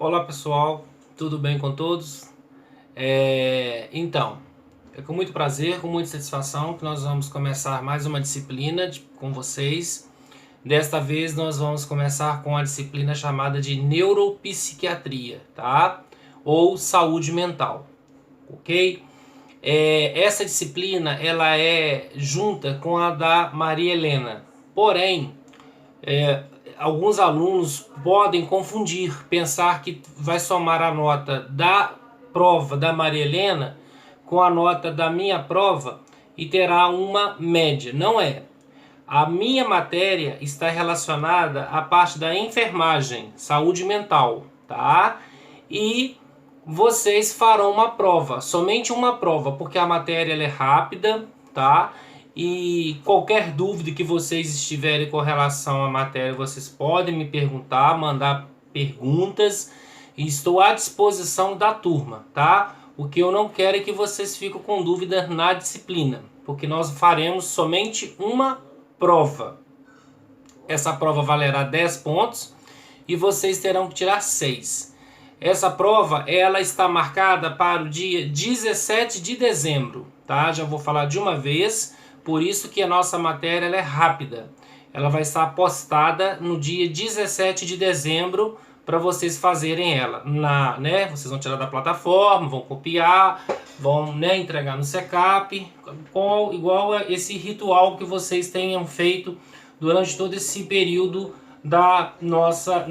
Olá pessoal, tudo bem com todos? Então, é com muito prazer, com muita satisfação que nós vamos começar mais uma disciplina com vocês. Desta vez nós vamos começar com a disciplina chamada de neuropsiquiatria, tá? Ou saúde mental, ok? Essa disciplina ela é junta com a da Maria Helena, porém alguns alunos podem confundir, pensar que vai somar a nota da prova da Maria Helena com a nota da minha prova e terá uma média. Não é. A minha matéria está relacionada à parte da enfermagem, saúde mental, tá? E vocês farão uma prova, somente uma prova, porque a matéria ela é rápida, tá? E qualquer dúvida que vocês estiverem com relação à matéria, vocês podem me perguntar, mandar perguntas, e estou à disposição da turma, tá? O que eu não quero é que vocês fiquem com dúvida na disciplina, porque nós faremos somente uma prova. Essa prova valerá 10 pontos e vocês terão que tirar 6. Essa prova ela está marcada para o dia 17 de dezembro, tá? Já vou falar de uma vez, por isso que a nossa matéria ela é rápida. Ela vai estar postada no dia 17 de dezembro para vocês fazerem ela. Vocês vão tirar da plataforma, vão copiar, vão entregar no SECAP, igual a esse ritual que vocês tenham feito durante todo esse período da nossa,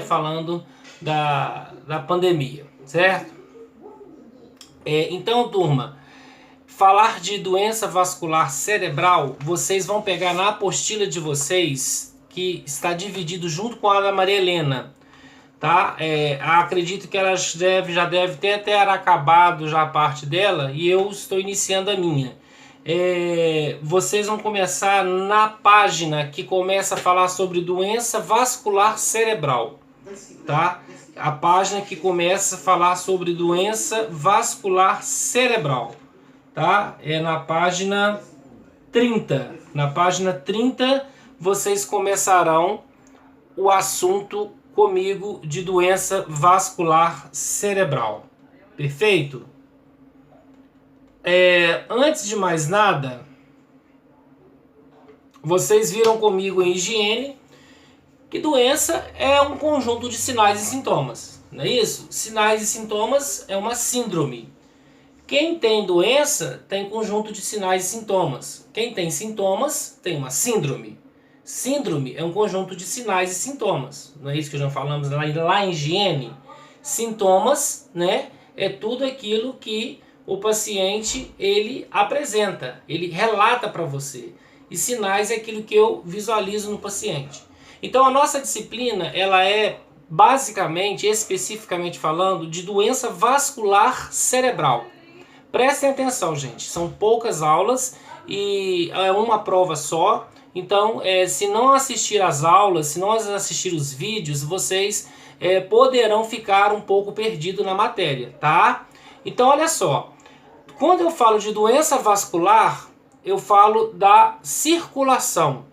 falando da pandemia, certo? Então, turma, falar de doença vascular cerebral, vocês vão pegar na apostila de vocês, que está dividido junto com a da Maria Helena, tá? Acredito que ela já deve ter até acabado já a parte dela, e eu estou iniciando a minha. Vocês vão começar na página que começa a falar sobre doença vascular cerebral, tá? A página que começa a falar sobre doença vascular cerebral, tá? É na página 30. Na página 30 vocês começarão o assunto comigo de doença vascular cerebral. Perfeito? Antes de mais nada, vocês viram comigo em higiene que doença é um conjunto de sinais e sintomas, não é isso? Sinais e sintomas é uma síndrome. Quem tem doença tem conjunto de sinais e sintomas. Quem tem sintomas tem uma síndrome. Síndrome é um conjunto de sinais e sintomas. Não é isso que já falamos lá em higiene? Sintomas, né, é tudo aquilo que o paciente ele apresenta, ele relata para você. E sinais é aquilo que eu visualizo no paciente. Então a nossa disciplina ela é basicamente, especificamente falando, de doença vascular cerebral. Prestem atenção, gente, são poucas aulas e é uma prova só. Então, se não assistir às aulas, se não assistir os vídeos, vocês poderão ficar um pouco perdidos na matéria, tá? Então, olha só, quando eu falo de doença vascular, eu falo da circulação.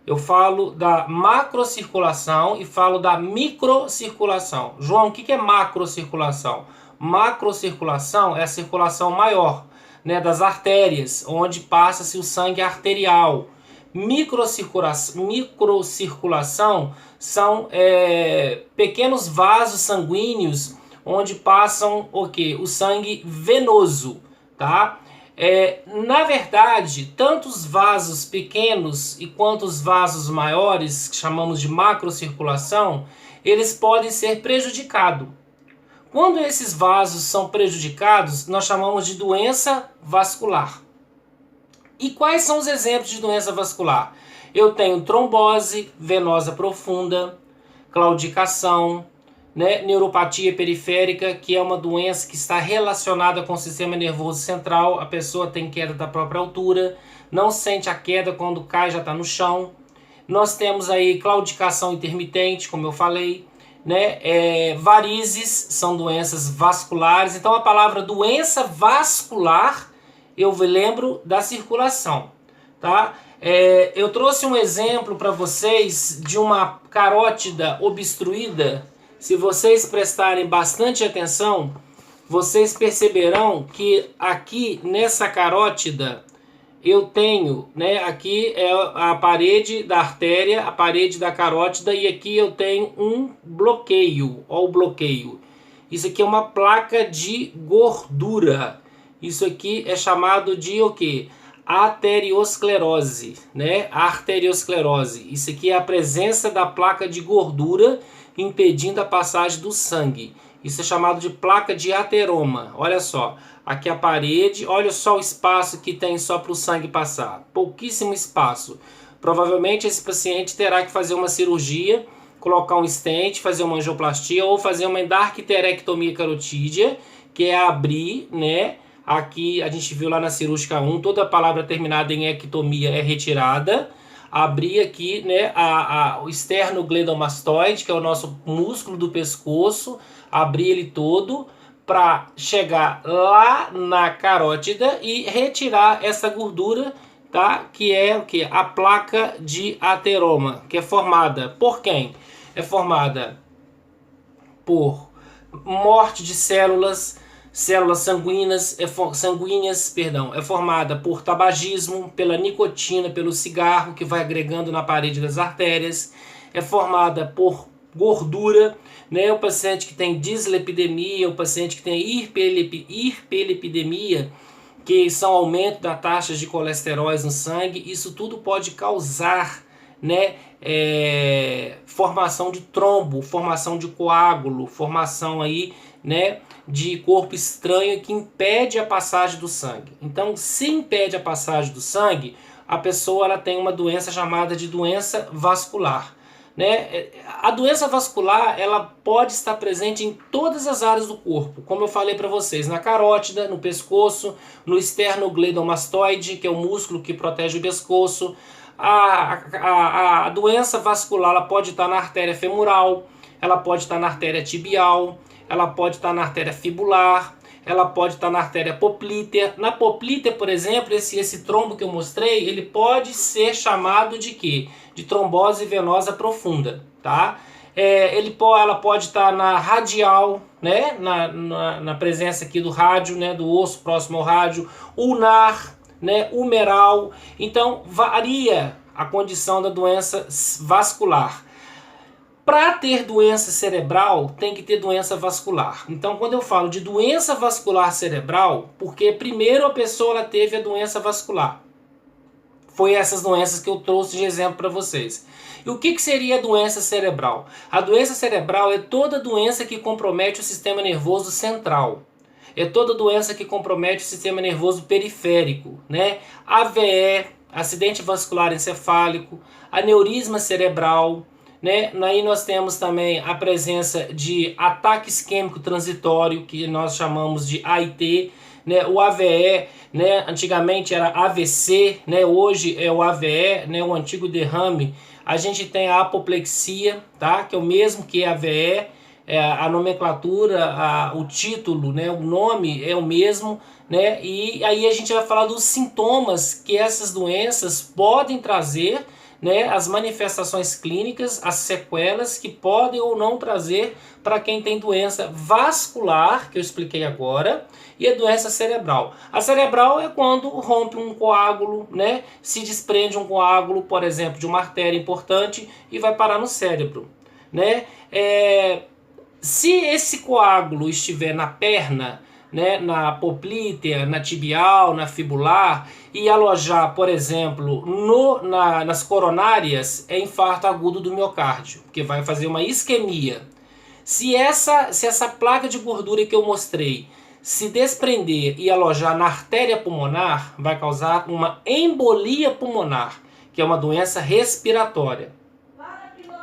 Eu falo da macrocirculação e falo da microcirculação. João, o que é macrocirculação? Macrocirculação é a circulação maior, né, das artérias, onde passa-se o sangue arterial. Microcirculação são pequenos vasos sanguíneos onde passam o quê? O sangue venoso, tá? Na verdade, tanto os vasos pequenos e quanto os vasos maiores, que chamamos de macrocirculação, eles podem ser prejudicados. Quando esses vasos são prejudicados, nós chamamos de doença vascular. E quais são os exemplos de doença vascular? Eu tenho trombose venosa profunda, claudicação, neuropatia periférica, que é uma doença que está relacionada com o sistema nervoso central. A pessoa tem queda da própria altura, não sente a queda, quando cai já está no chão. Nós temos aí claudicação intermitente, como eu falei, varizes são doenças vasculares. Então a palavra doença vascular, eu lembro da circulação, tá? Eu trouxe um exemplo para vocês de uma carótida obstruída. Se vocês prestarem bastante atenção, vocês perceberão que aqui nessa carótida eu tenho, né, aqui é a parede da artéria, a parede da carótida, e aqui eu tenho um bloqueio, ó, o bloqueio. Isso aqui é uma placa de gordura. Isso aqui é chamado de o quê? Arteriosclerose, né? Arteriosclerose. Isso aqui é a presença da placa de gordura impedindo a passagem do sangue. Isso é chamado de placa de ateroma. Olha só, aqui a parede, olha só o espaço que tem só para o sangue passar. Pouquíssimo espaço. Provavelmente esse paciente terá que fazer uma cirurgia, colocar um stent, fazer uma angioplastia ou fazer uma endarquiterectomia carotídea, que é abrir, né? Aqui a gente viu lá na cirúrgica 1, toda a palavra terminada em ectomia é retirada. Abrir aqui, né, o esternogledomastoide, que é o nosso músculo do pescoço, abrir ele todo para chegar lá na carótida e retirar essa gordura, tá? Que é o que? A placa de ateroma, que é formada por quem? É formada por morte de células sanguíneas, é formada por tabagismo, pela nicotina, pelo cigarro que vai agregando na parede das artérias, é formada por gordura, né? O paciente que tem dislipidemia, o paciente que tem hiperlipidemia, que são aumento da taxa de colesterol no sangue, isso tudo pode causar, né, formação de trombo, formação de coágulo, formação aí, né, de corpo estranho que impede a passagem do sangue. Então, se impede a passagem do sangue, a pessoa ela tem uma doença chamada de doença vascular, né? A doença vascular ela pode estar presente em todas as áreas do corpo, como eu falei para vocês, na carótida, no pescoço, no esternogledomastoide, que é o músculo que protege o pescoço. A doença vascular ela pode estar na artéria femoral, ela pode estar na artéria tibial, ela pode estar na artéria fibular, ela pode estar na artéria poplítea. Na poplítea, por exemplo, esse trombo que eu mostrei, ele pode ser chamado de quê? De trombose venosa profunda, tá? Ela pode estar na radial, né? Na presença aqui do rádio, né? Do osso próximo ao rádio, ulnar, né? Humeral. Então, varia a condição da doença vascular. Para ter doença cerebral, tem que ter doença vascular. Então, quando eu falo de doença vascular cerebral, porque primeiro a pessoa ela teve a doença vascular. Foi essas doenças que eu trouxe de exemplo para vocês. E o que seria a doença cerebral? A doença cerebral é toda doença que compromete o sistema nervoso central. É toda doença que compromete o sistema nervoso periférico, né? AVE, acidente vascular encefálico, aneurisma cerebral, né? Aí nós temos também a presença de ataque isquêmico transitório, que nós chamamos de AIT, né? O AVE, né? Antigamente era AVC, né? Hoje é o AVE, né? O antigo derrame. A gente tem a apoplexia, tá? Que é o mesmo que a AVE, a nomenclatura, o título, né? O nome é o mesmo, né? E aí a gente vai falar dos sintomas que essas doenças podem trazer, né, as manifestações clínicas, as sequelas que podem ou não trazer para quem tem doença vascular, que eu expliquei agora, e a doença cerebral. A cerebral é quando rompe um coágulo, né, se desprende um coágulo, por exemplo, de uma artéria importante e vai parar no cérebro, né? Se esse coágulo estiver na perna, né, na poplítea, na tibial, na fibular, e alojar, por exemplo, nas coronárias, é infarto agudo do miocárdio, porque vai fazer uma isquemia. Se essa placa de gordura que eu mostrei se desprender e alojar na artéria pulmonar, vai causar uma embolia pulmonar, que é uma doença respiratória.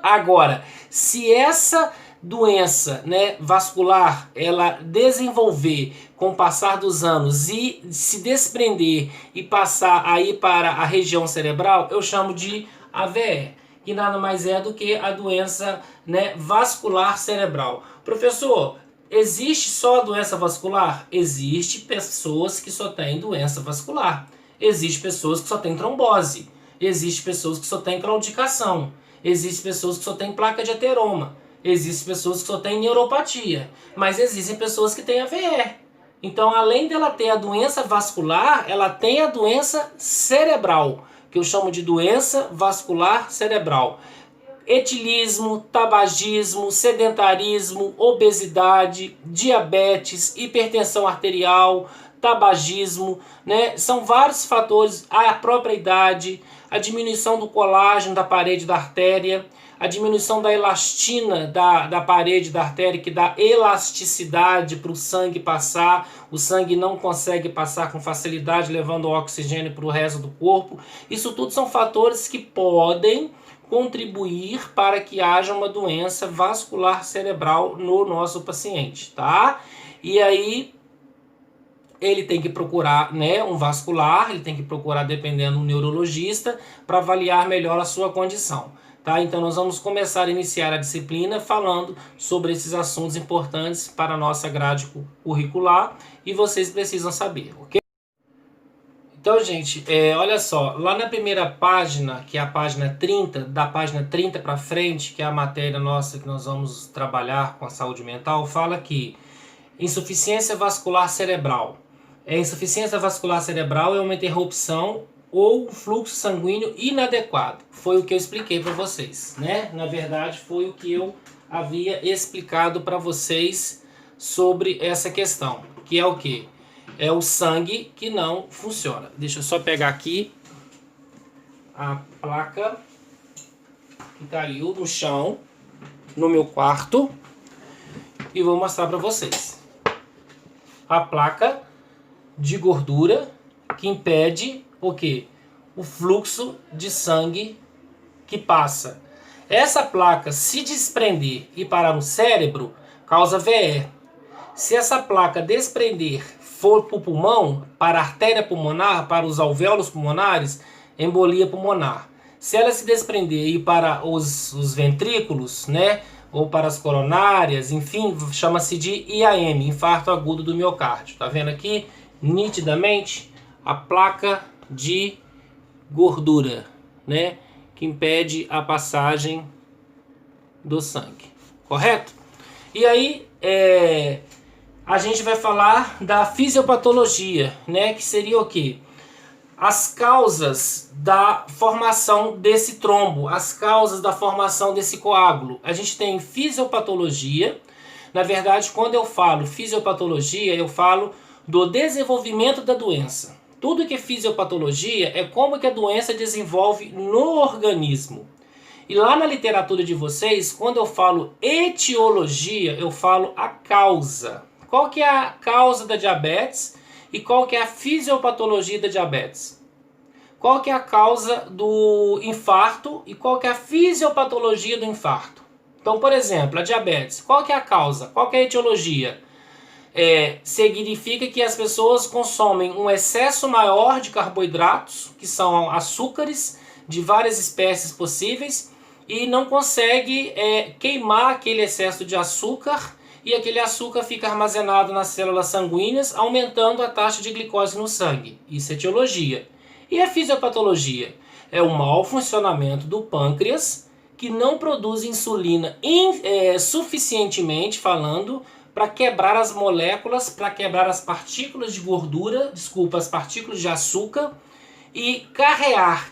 Agora, se essa doença, né, vascular, ela desenvolver com o passar dos anos e se desprender e passar aí para a região cerebral, eu chamo de AVE, que nada mais é do que a doença, né, vascular cerebral. Professor, existe só a doença vascular? Existe pessoas que só têm doença vascular. Existe pessoas que só têm trombose. Existem pessoas que só têm claudicação. Existem pessoas que só têm placa de ateroma. Existem pessoas que só têm neuropatia. Mas existem pessoas que têm AVE. Então, além dela ter a doença vascular, ela tem a doença cerebral, que eu chamo de doença vascular cerebral. Etilismo, tabagismo, sedentarismo, obesidade, diabetes, hipertensão arterial, tabagismo, né? São vários fatores, a própria idade, a diminuição do colágeno da parede da artéria, a diminuição da elastina da parede da artéria, que dá elasticidade para o sangue passar. O sangue não consegue passar com facilidade, levando o oxigênio para o resto do corpo. Isso tudo são fatores que podem contribuir para que haja uma doença vascular cerebral no nosso paciente, tá? E aí ele tem que procurar, né, um vascular, ele tem que procurar, dependendo, um neurologista para avaliar melhor a sua condição, tá? Então nós vamos começar a iniciar a disciplina falando sobre esses assuntos importantes para a nossa grade curricular e vocês precisam saber, ok? Então, gente, olha só, lá na primeira página, que é a página 30, da página 30 para frente, que é a matéria nossa que nós vamos trabalhar com a saúde mental, fala que insuficiência vascular cerebral. Insuficiência vascular cerebral é uma interrupção ou fluxo sanguíneo inadequado. Foi o que eu expliquei para vocês, né? Na verdade, foi o que eu havia explicado para vocês sobre essa questão, que é o quê? É o sangue que não funciona. Deixa eu só pegar aqui a placa que caiu no chão, no meu quarto, e vou mostrar para vocês. A placa de gordura que impede o quê? O fluxo de sangue que passa. Essa placa, se desprender e parar no cérebro, causa VE. Se essa placa desprender for para o pulmão, para a artéria pulmonar, para os alvéolos pulmonares, embolia pulmonar. Se ela se desprender e ir para os ventrículos, né, ou para as coronárias, enfim, chama-se de IAM, infarto agudo do miocárdio. Tá vendo aqui nitidamente a placa de gordura, né, que impede a passagem do sangue, correto? E aí, a gente vai falar da fisiopatologia, né? Que seria o quê? As causas da formação desse trombo, as causas da formação desse coágulo. A gente tem fisiopatologia. Na verdade, quando eu falo fisiopatologia, eu falo do desenvolvimento da doença. Tudo que é fisiopatologia é como que a doença desenvolve no organismo. E lá na literatura de vocês, quando eu falo etiologia, eu falo a causa. Qual que é a causa da diabetes e qual que é a fisiopatologia da diabetes? Qual que é a causa do infarto e qual que é a fisiopatologia do infarto? Então, por exemplo, a diabetes, qual que é a causa? Qual que é a etiologia? Significa que as pessoas consomem um excesso maior de carboidratos, que são açúcares de várias espécies possíveis, e não consegue queimar aquele excesso de açúcar, e aquele açúcar fica armazenado nas células sanguíneas, aumentando a taxa de glicose no sangue. Isso é etiologia. E a fisiopatologia? É o mau funcionamento do pâncreas, que não produz insulina suficientemente, falando, para quebrar as moléculas, para quebrar as partículas de gordura, as partículas de açúcar, e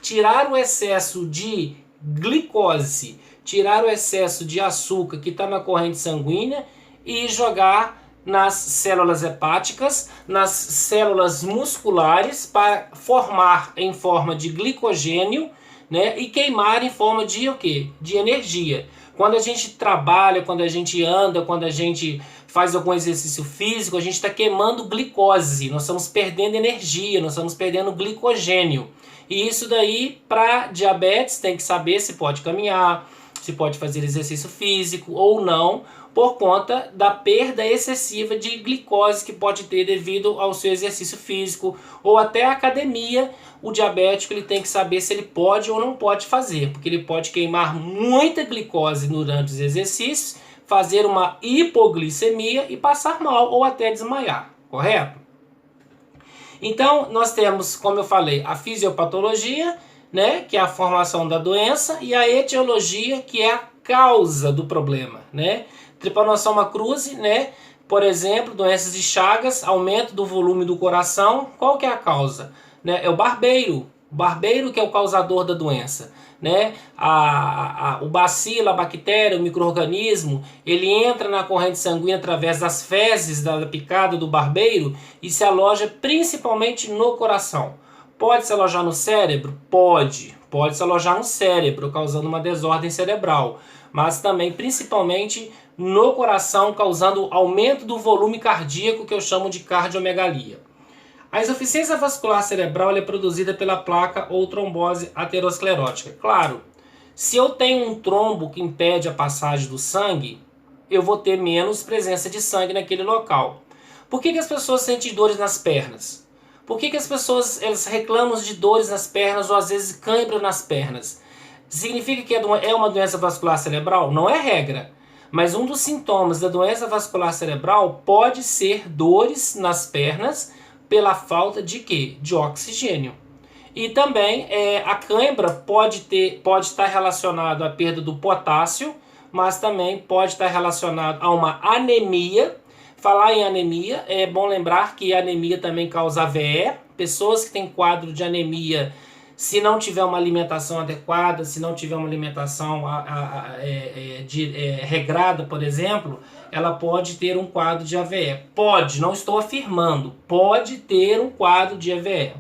tirar o excesso de glicose, tirar o excesso de açúcar que está na corrente sanguínea e jogar nas células hepáticas, nas células musculares, para formar em forma de glicogênio, né, e queimar em forma de o quê? De energia. Quando a gente trabalha, quando a gente anda, quando a gente faz algum exercício físico, a gente está queimando glicose, nós estamos perdendo energia, nós estamos perdendo glicogênio. E isso daí, para diabetes, tem que saber se pode caminhar, se pode fazer exercício físico ou não, por conta da perda excessiva de glicose que pode ter devido ao seu exercício físico, ou até a academia. O diabético ele tem que saber se ele pode ou não pode fazer, porque ele pode queimar muita glicose durante os exercícios, fazer uma hipoglicemia e passar mal ou até desmaiar, correto? Então, nós temos, como eu falei, a fisiopatologia, né, que é a formação da doença, e a etiologia, que é a causa do problema, né? Trypanosoma cruzi, né, por exemplo, doenças de Chagas, aumento do volume do coração, qual que é a causa? Né? É o barbeiro que é o causador da doença. Né? O bacilo, a bactéria, o micro-organismo, ele entra na corrente sanguínea através das fezes da picada do barbeiro e se aloja principalmente no coração. Pode se alojar no cérebro? Pode se alojar no cérebro, causando uma desordem cerebral, mas também principalmente no coração, causando aumento do volume cardíaco, que eu chamo de cardiomegalia. A insuficiência vascular cerebral é produzida pela placa ou trombose aterosclerótica. Claro, se eu tenho um trombo que impede a passagem do sangue, eu vou ter menos presença de sangue naquele local. Por que as pessoas sentem dores nas pernas? Por que as pessoas reclamam de dores nas pernas ou às vezes cãibra nas pernas? Significa que é uma doença vascular cerebral? Não é regra. Mas um dos sintomas da doença vascular cerebral pode ser dores nas pernas pela falta de quê? De oxigênio. E também a cãibra pode estar relacionado à perda do potássio, mas também pode estar relacionado a uma anemia. Falar em anemia, é bom lembrar que a anemia também causa AVE. Pessoas que têm quadro de anemia, se não tiver uma alimentação adequada, se não tiver uma alimentação regrada, por exemplo, ela pode ter um quadro de AVE. Pode, não estou afirmando, pode ter um quadro de AVE.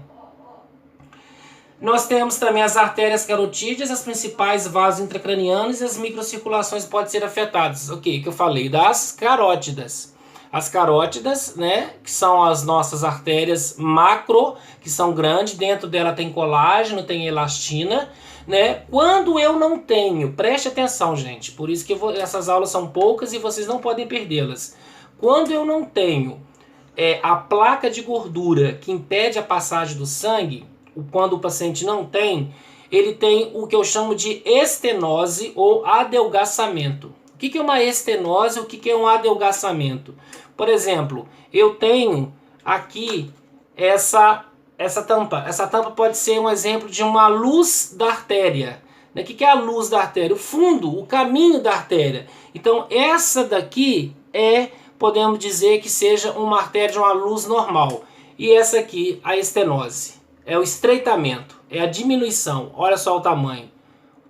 Nós temos também as artérias carotídeas, as principais vasos intracranianos e as microcirculações podem ser afetadas. Ok, que eu falei das carótidas. As carótidas, né, que são as nossas artérias macro, que são grandes, dentro dela tem colágeno, tem elastina, né? Quando eu não tenho, preste atenção, gente, por isso que essas aulas são poucas e vocês não podem perdê-las. Quando eu não tenho a placa de gordura que impede a passagem do sangue, quando o paciente não tem, ele tem o que eu chamo de estenose ou adelgaçamento. O que é uma estenose e o que é um adelgaçamento? Por exemplo, eu tenho aqui essa tampa. Essa tampa pode ser um exemplo de uma luz da artéria. O que é a luz da artéria? O fundo, o caminho da artéria. Então, essa daqui podemos dizer que seja uma artéria de uma luz normal. E essa aqui, a estenose. É o estreitamento, é a diminuição. Olha só o tamanho.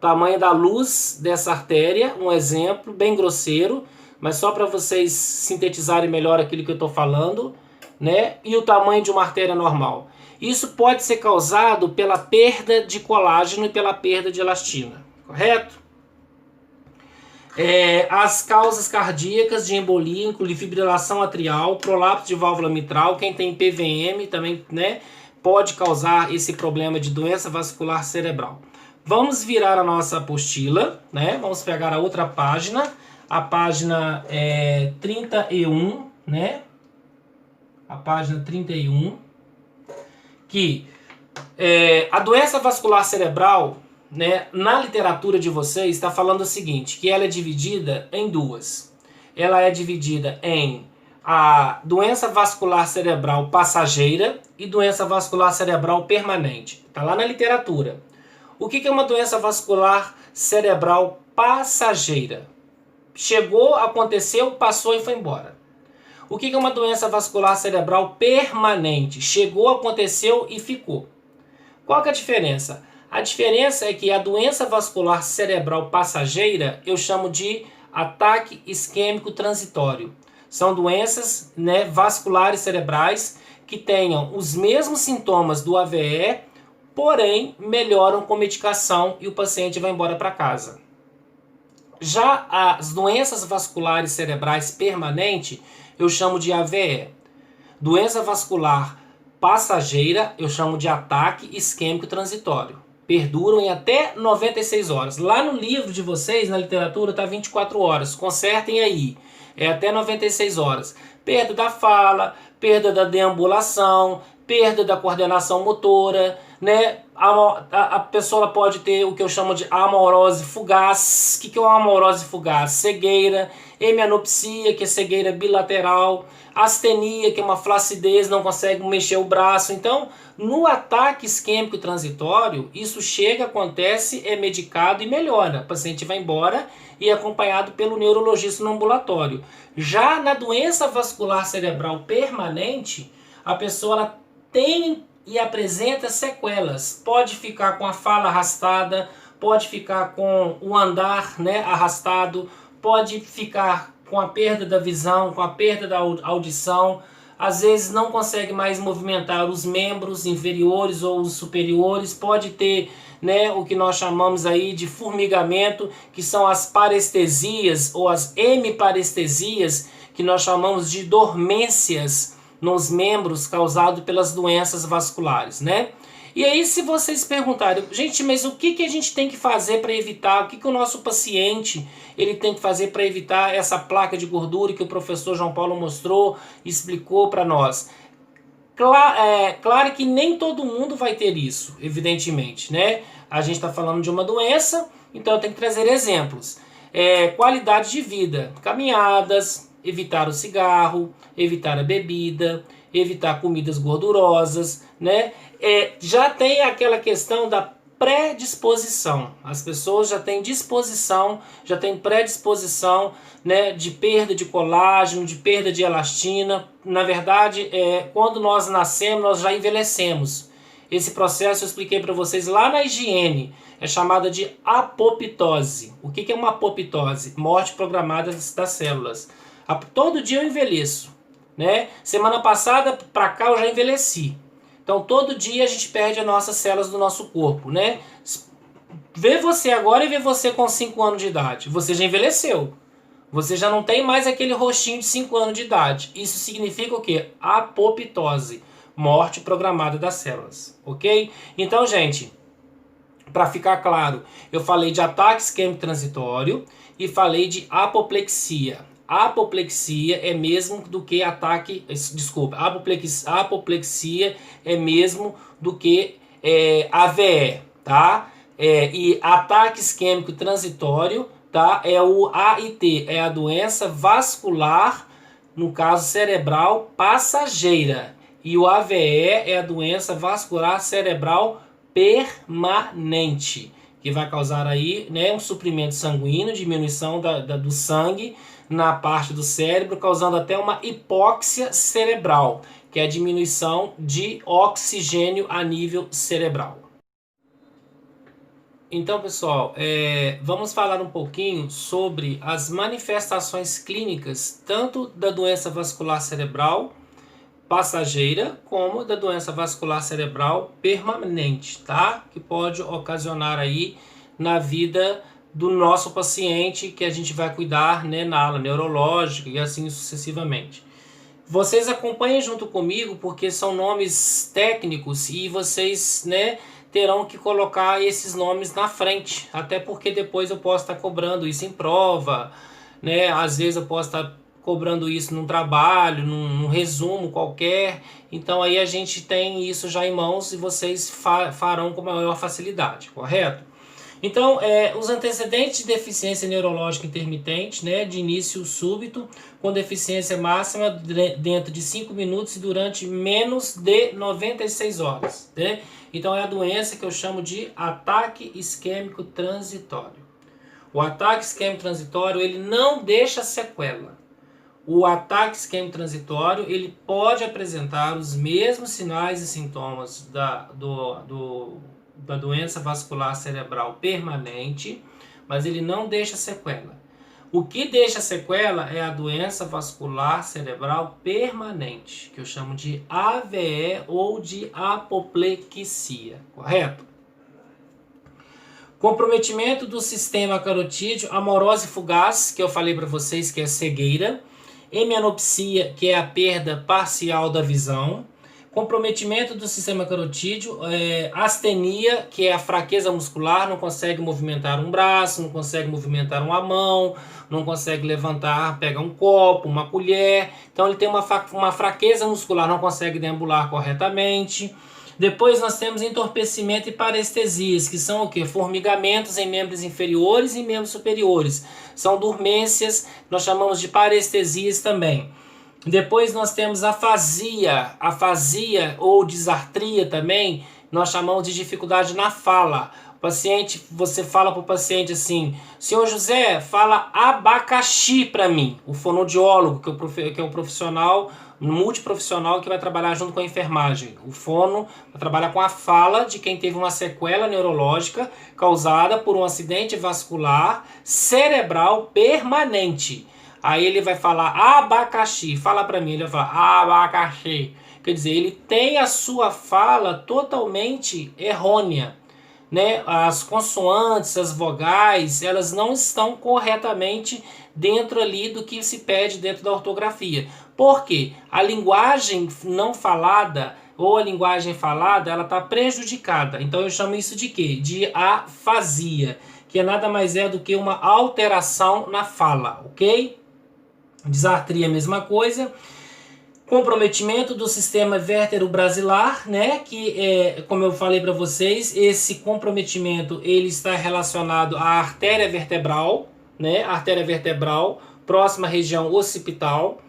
Tamanho da luz dessa artéria, um exemplo bem grosseiro, mas só para vocês sintetizarem melhor aquilo que eu estou falando, né? E o tamanho de uma artéria normal. Isso pode ser causado pela perda de colágeno e pela perda de elastina, correto? As causas cardíacas de embolia incluem fibrilação atrial, prolapso de válvula mitral, quem tem PVM também, né, pode causar esse problema de doença vascular cerebral. Vamos virar a nossa apostila, né? Vamos pegar a outra página, a página 31, né? A página 31, que a doença vascular cerebral, né, na literatura de vocês está falando o seguinte, que ela é dividida em duas. Ela é dividida em a doença vascular cerebral passageira e doença vascular cerebral permanente. Está lá na literatura. O que é uma doença vascular cerebral passageira? Chegou, aconteceu, passou e foi embora. O que é uma doença vascular cerebral permanente? Chegou, aconteceu e ficou. Qual que é a diferença? A diferença é que a doença vascular cerebral passageira eu chamo de ataque isquêmico transitório. São doenças, né, vasculares cerebrais que tenham os mesmos sintomas do AVE, porém melhoram com medicação e o paciente vai embora para casa. Já as doenças vasculares cerebrais permanentes eu chamo de AVE. Doença vascular passageira eu chamo de ataque isquêmico transitório. Perduram em até 96 horas. Lá no livro de vocês, na literatura, está 24 horas. Consertem aí. É até 96 horas. Perda da fala, perda da deambulação, perda da coordenação motora, né? a pessoa pode ter o que eu chamo de amorose fugaz. O que é uma amorose fugaz? Cegueira, hemianopsia, que é cegueira bilateral, astenia, que é uma flacidez, não consegue mexer o braço. Então, no ataque isquêmico transitório, isso chega, acontece, é medicado e melhora. O paciente vai embora e é acompanhado pelo neurologista no ambulatório. Já na doença vascular cerebral permanente, a pessoa ela tem e apresenta sequelas. Pode ficar com a fala arrastada, pode ficar com o andar, né, arrastado, pode ficar com a perda da visão, com a perda da audição. Às vezes não consegue mais movimentar os membros inferiores ou os superiores, pode ter, né, o que nós chamamos aí de formigamento, que são as parestesias ou as hemiparestesias, que nós chamamos de dormências nos membros causado pelas doenças vasculares, né? E aí, se vocês perguntarem, gente, mas o que a gente tem que fazer para evitar, o que o nosso paciente ele tem que fazer para evitar essa placa de gordura que o professor João Paulo mostrou, explicou para nós? Claro que nem todo mundo vai ter isso, evidentemente, né? A gente está falando de uma doença, então eu tenho que trazer exemplos. Qualidade de vida, caminhadas, evitar o cigarro, evitar a bebida, evitar comidas gordurosas, né? Já tem aquela questão da predisposição. As pessoas já têm disposição, já têm predisposição, né, de perda de colágeno, de perda de elastina. Na verdade, quando nós nascemos, nós já envelhecemos. Esse processo eu expliquei para vocês lá na higiene. É chamada de apoptose. O que é uma apoptose? Morte programada das células. Todo dia eu envelheço, né? Semana passada para cá eu já envelheci. Então todo dia a gente perde as nossas células do nosso corpo, né? Vê você agora e vê você com 5 anos de idade. Você já envelheceu. Você já não tem mais aquele rostinho de 5 anos de idade. Isso significa o quê? Apoptose, morte programada das células, ok? Então, gente, para ficar claro, eu falei de ataque isquêmico transitório e falei de apoplexia. A apoplexia é mesmo do que ataque... Desculpa, apoplexia é mesmo do que AVE, tá? E ataque isquêmico transitório, tá? É o AIT, é a doença vascular, no caso cerebral, passageira. E o AVE é a doença vascular cerebral permanente, que vai causar aí, né, um suprimento sanguíneo, diminuição do sangue na parte do cérebro, causando até uma hipóxia cerebral, que é a diminuição de oxigênio a nível cerebral. Então, pessoal, vamos falar um pouquinho sobre as manifestações clínicas, tanto da doença vascular cerebral passageira, como da doença vascular cerebral permanente, tá? Que pode ocasionar aí na vida do nosso paciente, que a gente vai cuidar, né, na ala neurológica e assim sucessivamente. Vocês acompanhem junto comigo, porque são nomes técnicos e vocês, né, terão que colocar esses nomes na frente, até porque depois eu posso estar cobrando isso em prova, né? Às vezes eu posso estar cobrando isso num trabalho, num resumo qualquer. Então aí a gente tem isso já em mãos e vocês farão com maior facilidade, correto? Então, os antecedentes de deficiência neurológica intermitente, né, de início súbito, com deficiência máxima dentro de 5 minutos e durante menos de 96 horas. Né? Então, é a doença que eu chamo de ataque isquêmico transitório. O ataque isquêmico transitório, ele não deixa sequela. O ataque isquêmico transitório, ele pode apresentar os mesmos sinais e sintomas da doença vascular cerebral permanente, mas ele não deixa sequela. O que deixa sequela é a doença vascular cerebral permanente, que eu chamo de AVE ou de apoplexia, correto? Comprometimento do sistema carotídeo, amorose fugaz, que eu falei para vocês que é cegueira, hemianopsia, que é a perda parcial da visão, comprometimento do sistema carotídeo, astenia, que é a fraqueza muscular, não consegue movimentar um braço, não consegue movimentar uma mão, não consegue levantar, pegar um copo, uma colher. Então ele tem uma fraqueza muscular, não consegue deambular corretamente. Depois nós temos entorpecimento e parestesias, que são o quê? Formigamentos em membros inferiores e membros superiores. São dormências, nós chamamos de parestesias também. Depois nós temos afasia ou disartria também, nós chamamos de dificuldade na fala. O paciente, você fala para o paciente assim: senhor José, fala abacaxi para mim. O fonoaudiólogo, que é o profissional multiprofissional que vai trabalhar junto com a enfermagem. O fono vai trabalhar com a fala de quem teve uma sequela neurológica causada por um acidente vascular cerebral permanente. Aí ele vai falar abacaxi, fala para mim, ele vai falar abacaxi. Quer dizer, ele tem a sua fala totalmente errônea, né? As consoantes, as vogais, elas não estão corretamente dentro ali do que se pede dentro da ortografia. Por quê? A linguagem não falada ou a linguagem falada, ela está prejudicada. Então eu chamo isso de quê? De afasia, que é nada mais é do que uma alteração na fala, ok? Disartria, mesma coisa. Comprometimento do sistema vértebro-basilar, né? Que é, como eu falei para vocês, esse comprometimento ele está relacionado à artéria vertebral, né? Artéria vertebral, próxima à região occipital.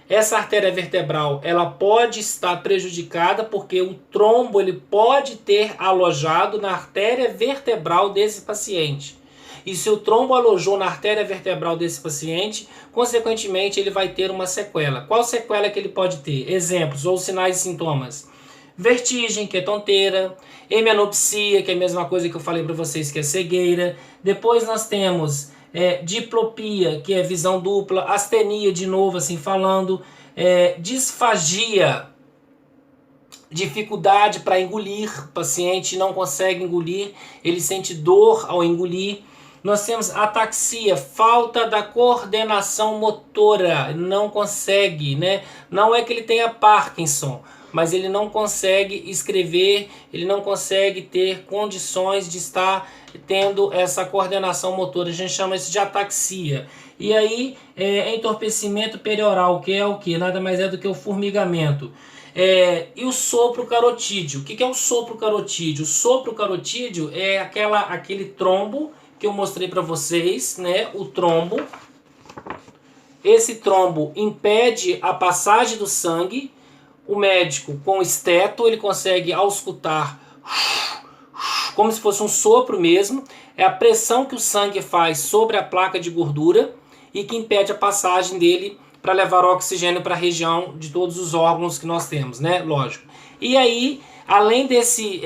Essa artéria vertebral, ela pode estar prejudicada porque o trombo ele pode ter alojado na artéria vertebral desse paciente. E se o trombo alojou na artéria vertebral desse paciente, consequentemente ele vai ter uma sequela. Qual sequela que ele pode ter? Exemplos ou sinais e sintomas: vertigem, que é tonteira; hemianopsia, que é a mesma coisa que eu falei para vocês, que é cegueira. Depois nós temos diplopia, que é visão dupla; astenia, de novo assim falando; disfagia, dificuldade para engolir, o paciente não consegue engolir, ele sente dor ao engolir. Nós temos ataxia, falta da coordenação motora, não consegue, né? Não é que ele tenha Parkinson, mas ele não consegue escrever, ele não consegue ter condições de estar tendo essa coordenação motora. A gente chama isso de ataxia. E aí, entorpecimento perioral, que é o que? Nada mais é do que o formigamento. E o sopro carotídeo. O que é o sopro carotídeo? O sopro carotídeo é aquele trombo que eu mostrei para vocês, né? O trombo. Esse trombo impede a passagem do sangue. O médico, com esteto, ele consegue auscultar como se fosse um sopro mesmo. É a pressão que o sangue faz sobre a placa de gordura e que impede a passagem dele para levar o oxigênio para a região de todos os órgãos que nós temos, né? Lógico. E aí, além desse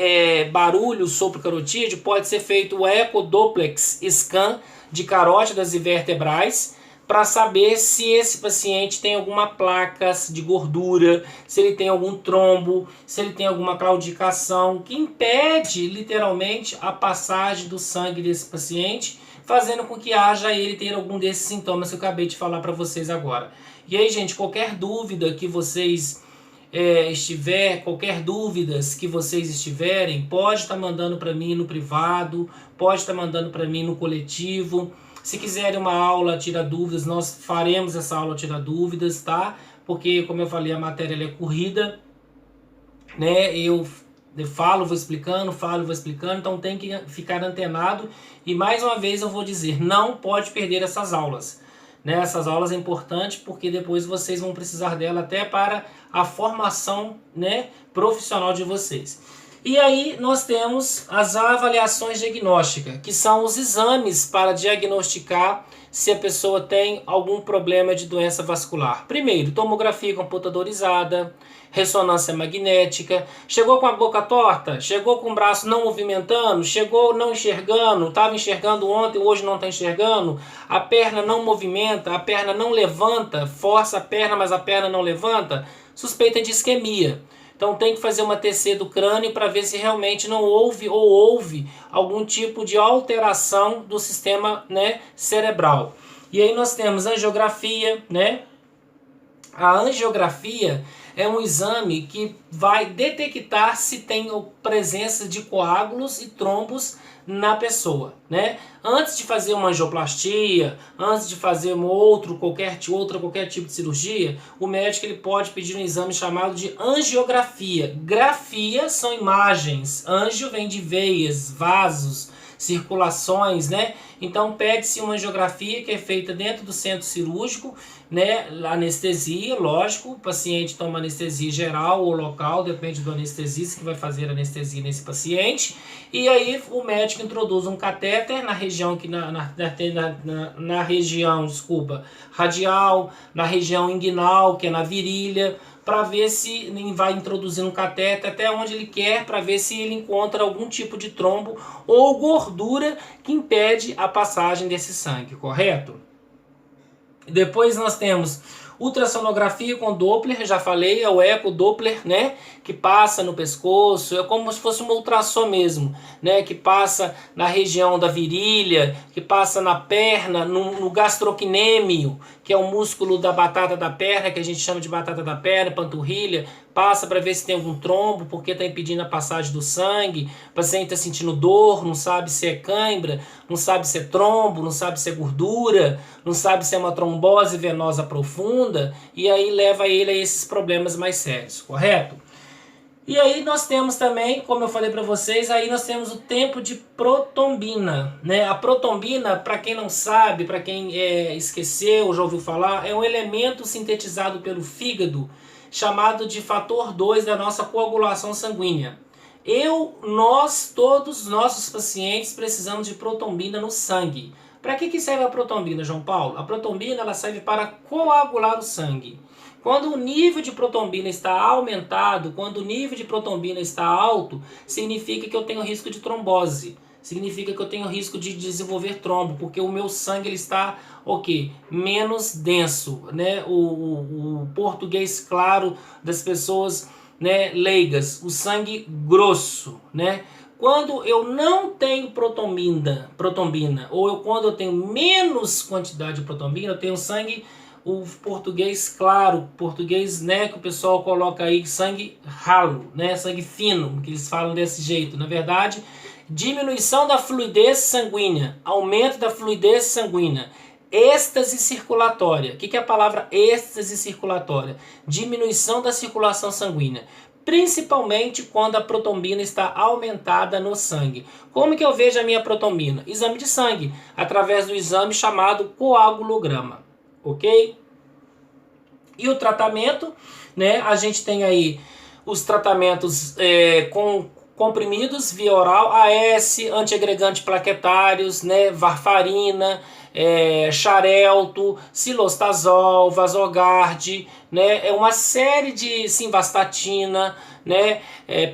barulho sopro carotídeo, pode ser feito o ecodoplex scan de carótidas e vertebrais para saber se esse paciente tem alguma placa de gordura, se ele tem algum trombo, se ele tem alguma claudicação que impede literalmente a passagem do sangue desse paciente, fazendo com que haja ele ter algum desses sintomas que eu acabei de falar para vocês agora. E aí, gente, qualquer dúvida que vocês qualquer dúvidas que vocês estiverem, pode estar mandando para mim no privado, pode estar mandando para mim no coletivo. Se quiserem uma aula tira dúvidas, nós faremos essa aula tira dúvidas, tá? Porque, como eu falei, a matéria é corrida, né? Eu falo, vou explicando, então tem que ficar antenado. E mais uma vez eu vou dizer, não pode perder essas aulas. Né? Essas aulas é importante porque depois vocês vão precisar dela até para a formação, né, profissional de vocês. E aí nós temos as avaliações diagnósticas, que são os exames para diagnosticar se a pessoa tem algum problema de doença vascular. Primeiro, tomografia computadorizada, ressonância magnética. Chegou com a boca torta? Chegou com o braço não movimentando? Chegou não enxergando? Estava enxergando ontem, hoje não está enxergando? A perna não movimenta, a perna não levanta, força a perna, mas a perna não levanta? Suspeita de isquemia. Então tem que fazer uma TC do crânio para ver se realmente não houve ou houve algum tipo de alteração do sistema, né, cerebral. E aí nós temos angiografia, né? A angiografia é um exame que vai detectar se tem presença de coágulos e trombos na pessoa, né? Antes de fazer uma angioplastia, antes de fazer qualquer tipo de cirurgia, o médico ele pode pedir um exame chamado de angiografia. Grafia são imagens, angio vem de veias, vasos, circulações, né? Então pede-se uma angiografia que é feita dentro do centro cirúrgico, né? Anestesia, lógico, o paciente toma anestesia geral ou local, depende do anestesista que vai fazer a anestesia nesse paciente, e aí o médico introduz um catéter na região na região, desculpa, radial, na região inguinal, que é na virilha, para ver se vai introduzindo um catéter até onde ele quer, para ver se ele encontra algum tipo de trombo ou gordura que impede a passagem desse sangue, correto? Depois nós temos ultrassonografia com Doppler, já falei, é o eco Doppler, né, que passa no pescoço, é como se fosse uma ultrassom mesmo, né, que passa na região da virilha, que passa na perna, no gastrocnêmio, que é o músculo da batata da perna, que a gente chama de batata da perna, panturrilha, passa para ver se tem algum trombo, porque está impedindo a passagem do sangue, o paciente está sentindo dor, não sabe se é cãibra, não sabe se é trombo, não sabe se é gordura, não sabe se é uma trombose venosa profunda, e aí leva ele a esses problemas mais sérios, correto? E aí nós temos também, como eu falei para vocês, aí nós temos o tempo de protombina, né? A protombina, para quem não sabe, para quem esqueceu, já ouviu falar, é um elemento sintetizado pelo fígado, chamado de fator 2 da nossa coagulação sanguínea. Todos os nossos pacientes precisamos de protombina no sangue. Para que serve a protombina, João Paulo? A protombina ela serve para coagular o sangue. Quando o nível de protombina está aumentado, quando o nível de protombina está alto, significa que eu tenho risco de trombose. Significa que eu tenho risco de desenvolver trombo, porque o meu sangue ele está menos denso, né? O português claro das pessoas, né, leigas, o sangue grosso, né? Quando eu não tenho protombina, quando eu tenho menos quantidade de protombina, eu tenho sangue, o português claro, português, né, que o pessoal coloca aí sangue ralo, né, sangue fino, que eles falam desse jeito. Na verdade, diminuição da fluidez sanguínea, aumento da fluidez sanguínea, êxtase circulatória. O que é a palavra êxtase circulatória? Diminuição da circulação sanguínea, principalmente quando a protombina está aumentada no sangue. Como que eu vejo a minha protombina? Exame de sangue, através do exame chamado coagulograma, ok? E o tratamento, né? A gente tem aí os tratamentos com comprimidos via oral, AS, antiagregante plaquetários, né? Varfarina, xarelto, cilostazol, Vasogard, né? É uma série de simvastatina, né?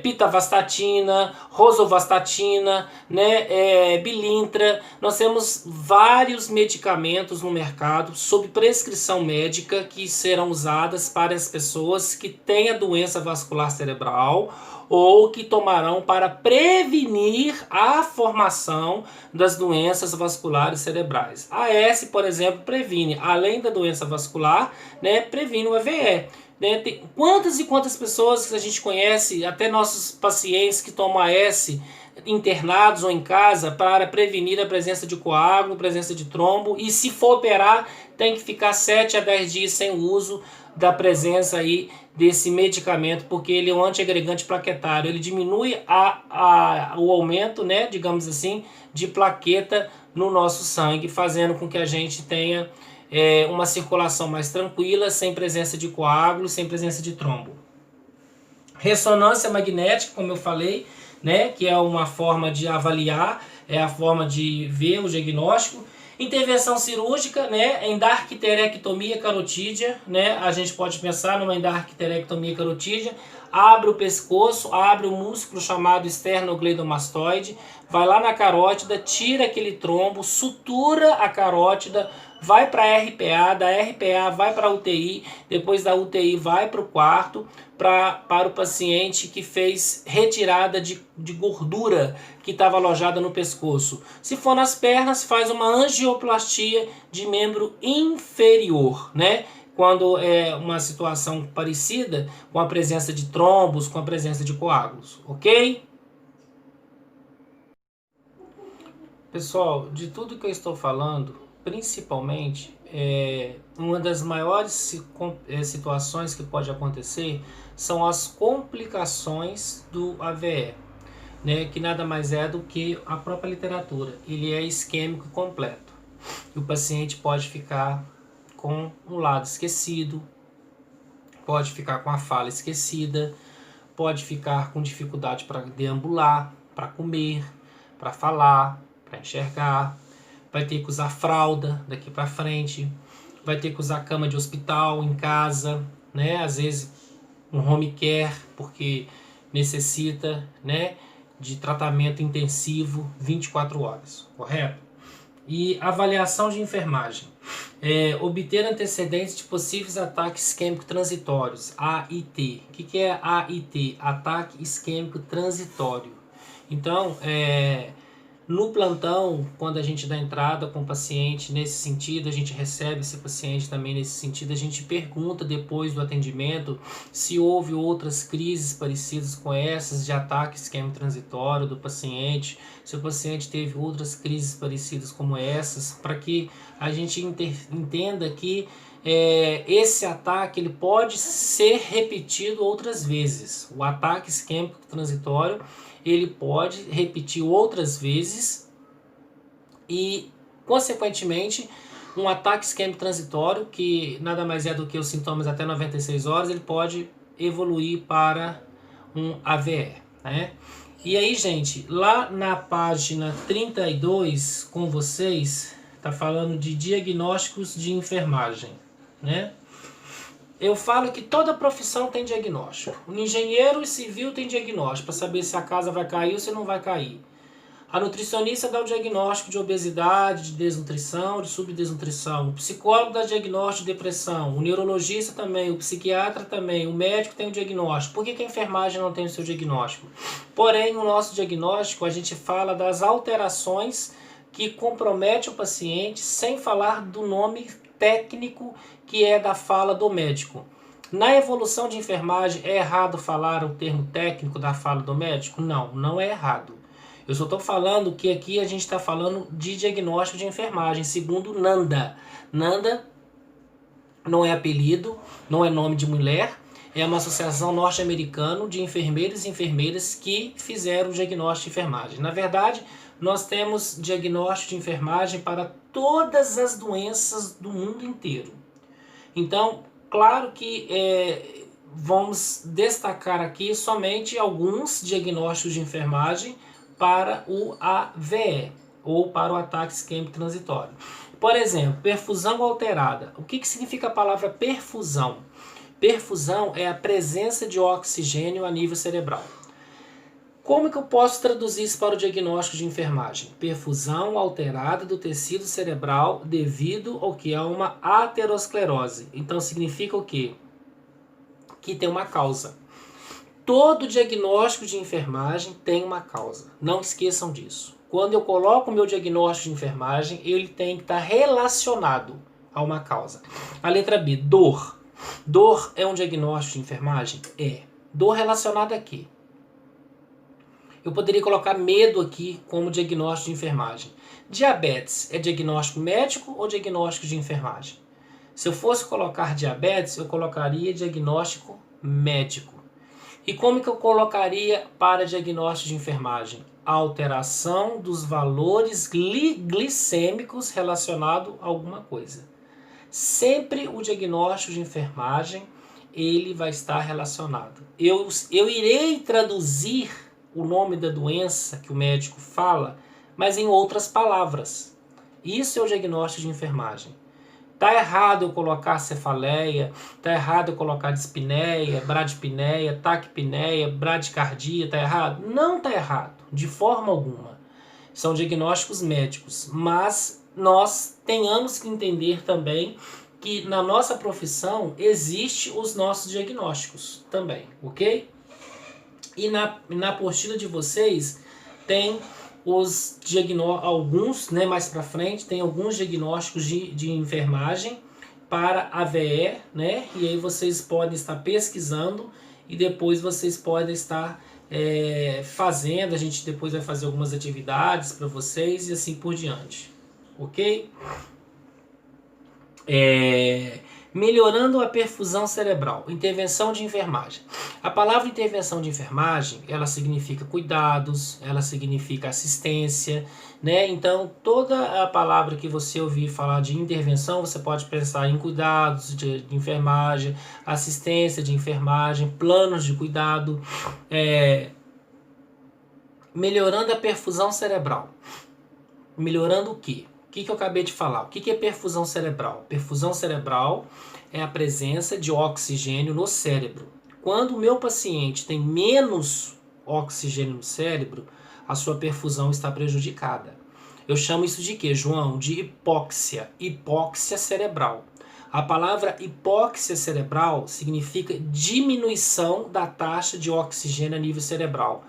Pitavastatina, rosuvastatina, né? Bilintra. Nós temos vários medicamentos no mercado sob prescrição médica que serão usadas para as pessoas que têm a doença vascular cerebral ou que tomarão para prevenir a formação das doenças vasculares cerebrais. A AS, por exemplo, previne, além da doença vascular, né, previne o AVE. Né? Tem quantas e quantas pessoas que a gente conhece, até nossos pacientes que tomam AS internados ou em casa para prevenir a presença de coágulo, presença de trombo, e se for operar, tem que ficar 7 a 10 dias sem o uso da presença aí desse medicamento, porque ele é um antiagregante plaquetário, ele diminui o aumento, né, digamos assim, de plaqueta no nosso sangue, fazendo com que a gente tenha uma circulação mais tranquila, sem presença de coágulo, sem presença de trombo. Ressonância magnética, como eu falei, né, que é uma forma de avaliar, é a forma de ver o diagnóstico. Intervenção cirúrgica, né, endarquiterectomia carotídea, né, a gente pode pensar numa endarquiterectomia carotídea, abre o pescoço, abre o músculo chamado esternocleidomastoide, vai lá na carótida, tira aquele trombo, sutura a carótida, vai para a RPA, da RPA vai para a UTI, depois da UTI vai para o quarto, para o paciente que fez retirada de gordura que estava alojada no pescoço. Se for nas pernas, faz uma angioplastia de membro inferior, né? Quando é uma situação parecida com a presença de trombos, com a presença de coágulos, ok? Pessoal, de tudo que eu estou falando, principalmente, uma das maiores situações que pode acontecer são as complicações do AVE, né, que nada mais é do que a própria literatura. Ele é isquêmico completo. E o paciente pode ficar com um lado esquecido, pode ficar com a fala esquecida, pode ficar com dificuldade para deambular, para comer, para falar, para enxergar, vai ter que usar fralda daqui para frente, vai ter que usar cama de hospital em casa, né? Às vezes um home care, porque necessita, né, de tratamento intensivo 24 horas, correto? E avaliação de enfermagem. Obter antecedentes de possíveis ataques isquêmicos transitórios, AIT. O que é AIT? Ataque isquêmico transitório. Então, no plantão, quando a gente dá entrada com o paciente nesse sentido, a gente recebe esse paciente também nesse sentido, a gente pergunta depois do atendimento se houve outras crises parecidas com essas de ataque isquêmico transitório do paciente, se o paciente teve outras crises parecidas como essas, para que a gente entenda que esse ataque ele pode ser repetido outras vezes. O ataque isquêmico transitório ele pode repetir outras vezes e, consequentemente, um ataque isquêmico transitório, que nada mais é do que os sintomas até 96 horas, ele pode evoluir para um AVE, né? E aí, gente, lá na página 32 com vocês, tá falando de diagnósticos de enfermagem, né? Eu falo que toda profissão tem diagnóstico. O engenheiro civil tem diagnóstico para saber se a casa vai cair ou se não vai cair. A nutricionista dá o diagnóstico de obesidade, de desnutrição, de subdesnutrição. O psicólogo dá diagnóstico de depressão. O neurologista também, o psiquiatra também, o médico tem o diagnóstico. Por que a enfermagem não tem o seu diagnóstico? Porém, no nosso diagnóstico, a gente fala das alterações que comprometem o paciente sem falar do nome técnico que é da fala do médico. Na evolução de enfermagem, é errado falar o termo técnico da fala do médico? Não, não é errado. Eu só estou falando que aqui a gente está falando de diagnóstico de enfermagem, segundo NANDA. NANDA não é apelido, não é nome de mulher, é uma associação norte-americana de enfermeiros e enfermeiras que fizeram o diagnóstico de enfermagem. Na verdade, nós temos diagnóstico de enfermagem para todas as doenças do mundo inteiro. Então, claro que vamos destacar aqui somente alguns diagnósticos de enfermagem para o AVE, ou para o ataque isquêmico transitório. Por exemplo, perfusão alterada. O que significa a palavra perfusão? Perfusão é a presença de oxigênio a nível cerebral. Como que eu posso traduzir isso para o diagnóstico de enfermagem? Perfusão alterada do tecido cerebral devido ao que é uma aterosclerose. Então significa o quê? Que tem uma causa. Todo diagnóstico de enfermagem tem uma causa. Não esqueçam disso. Quando eu coloco o meu diagnóstico de enfermagem, ele tem que estar relacionado a uma causa. A letra B, dor. Dor é um diagnóstico de enfermagem? É. Dor relacionada a quê? Eu poderia colocar medo aqui como diagnóstico de enfermagem. Diabetes é diagnóstico médico ou diagnóstico de enfermagem? Se eu fosse colocar diabetes, eu colocaria diagnóstico médico. E como que eu colocaria para diagnóstico de enfermagem? Alteração dos valores glicêmicos relacionado a alguma coisa. Sempre o diagnóstico de enfermagem, ele vai estar relacionado. Eu irei traduzir o nome da doença que o médico fala, mas em outras palavras. Isso é o diagnóstico de enfermagem. Tá errado eu colocar cefaleia, tá errado eu colocar dispneia, bradipneia, taquipneia, bradicardia, tá errado? Não tá errado, de forma alguma. São diagnósticos médicos, mas nós tenhamos que entender também que na nossa profissão existe os nossos diagnósticos também, ok? E na apostila de vocês tem os alguns, né, mais para frente, tem alguns diagnósticos de enfermagem para AVE, né? E aí vocês podem estar pesquisando e depois vocês podem estar fazendo. A gente depois vai fazer algumas atividades para vocês e assim por diante, ok? Melhorando a perfusão cerebral, intervenção de enfermagem. A palavra intervenção de enfermagem, ela significa cuidados, ela significa assistência, né? Então, toda a palavra que você ouvir falar de intervenção, você pode pensar em cuidados de enfermagem, assistência de enfermagem, planos de cuidado, melhorando a perfusão cerebral. Melhorando o quê? O que eu acabei de falar? O que é perfusão cerebral? Perfusão cerebral é a presença de oxigênio no cérebro. Quando o meu paciente tem menos oxigênio no cérebro, a sua perfusão está prejudicada. Eu chamo isso de quê, João? De hipóxia. Hipóxia cerebral. A palavra hipóxia cerebral significa diminuição da taxa de oxigênio a nível cerebral.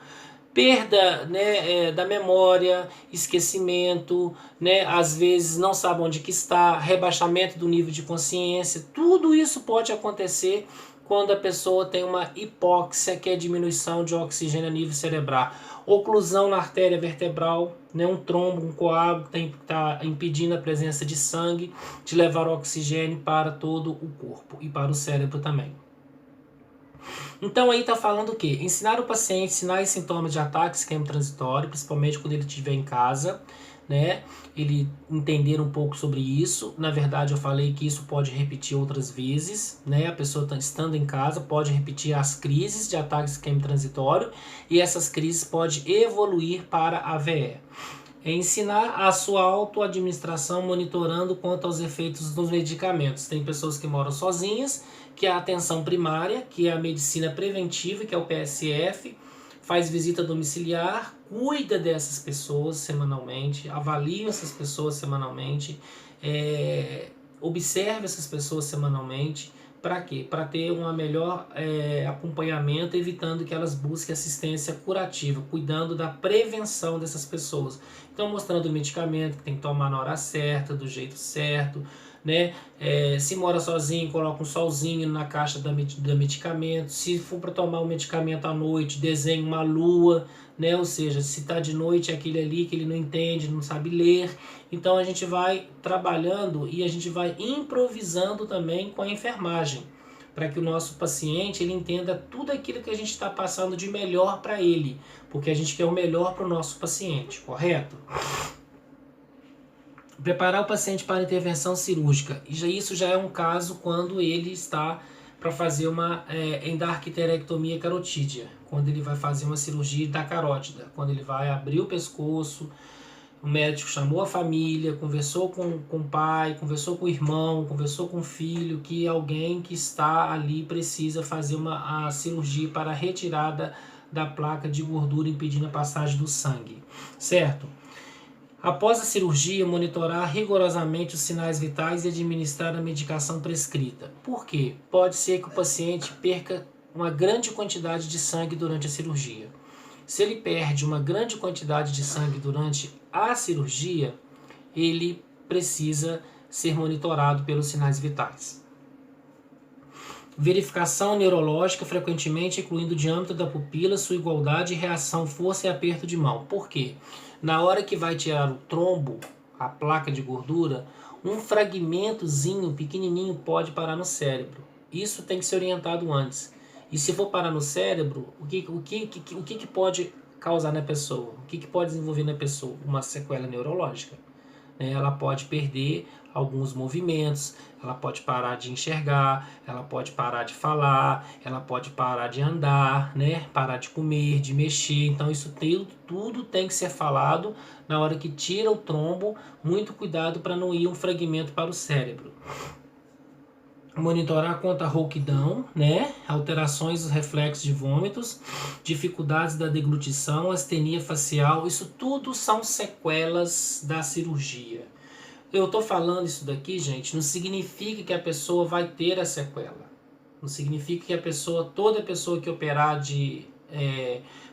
Perda, né, da memória, esquecimento, né, às vezes não sabe onde que está, rebaixamento do nível de consciência. Tudo isso pode acontecer quando a pessoa tem uma hipóxia, que é diminuição de oxigênio a nível cerebral. Oclusão na artéria vertebral, né, um trombo, um coágulo que está impedindo a presença de sangue, de levar o oxigênio para todo o corpo e para o cérebro também. Então aí está falando o quê? Ensinar o paciente sinais e sintomas de ataque isquêmico transitório, principalmente quando ele estiver em casa, né? Ele entender um pouco sobre isso. Na verdade, eu falei que isso pode repetir outras vezes, né? A pessoa estando em casa pode repetir as crises de ataque isquêmico transitório e essas crises podem evoluir para AVE. Ensinar a sua autoadministração monitorando quanto aos efeitos dos medicamentos. Tem pessoas que moram sozinhas, que é a atenção primária, que é a medicina preventiva, que é o PSF, faz visita domiciliar, cuida dessas pessoas semanalmente, avalia essas pessoas semanalmente, observa essas pessoas semanalmente. Para quê? Para ter um melhor acompanhamento, evitando que elas busquem assistência curativa, cuidando da prevenção dessas pessoas. Então, mostrando o medicamento que tem que tomar na hora certa, do jeito certo, né? Se mora sozinho, coloca um solzinho na caixa do medicamento. Se for para tomar o medicamento à noite, desenha uma lua, né? Ou seja, se está de noite é aquele ali que ele não entende, não sabe ler. Então a gente vai trabalhando e a gente vai improvisando também com a enfermagem, para que o nosso paciente ele entenda tudo aquilo que a gente está passando de melhor para ele, porque a gente quer o melhor para o nosso paciente, correto? Preparar o paciente para a intervenção cirúrgica. Isso já é um caso quando ele está para fazer uma endarquiterectomia carotídea, quando ele vai fazer uma cirurgia da carótida, quando ele vai abrir o pescoço. O médico chamou a família, conversou com o pai, conversou com o irmão, conversou com o filho, que alguém que está ali precisa fazer a cirurgia para a retirada da placa de gordura impedindo a passagem do sangue, certo? Após a cirurgia, monitorar rigorosamente os sinais vitais e administrar a medicação prescrita. Por quê? Pode ser que o paciente perca uma grande quantidade de sangue durante a cirurgia. Se ele perde uma grande quantidade de sangue durante a cirurgia, ele precisa ser monitorado pelos sinais vitais. Verificação neurológica, frequentemente incluindo o diâmetro da pupila, sua igualdade, reação, força e aperto de mão. Por quê? Na hora que vai tirar o trombo, a placa de gordura, um fragmentozinho pequenininho pode parar no cérebro. Isso tem que ser orientado antes. E se for parar no cérebro, o que pode causar na pessoa? O que pode desenvolver na pessoa? Uma sequela neurológica. Ela pode perder alguns movimentos, ela pode parar de enxergar, ela pode parar de falar, ela pode parar de andar, né? Parar de comer, de mexer. Então isso tudo tem que ser falado na hora que tira o trombo. Muito cuidado para não ir um fragmento para o cérebro. Monitorar quanto à rouquidão, né? Alterações dos reflexos de vômitos, dificuldades da deglutição, astenia facial, isso tudo são sequelas da cirurgia. Eu estou falando isso daqui, gente, não significa que a pessoa vai ter a sequela. Não significa que toda pessoa que operar de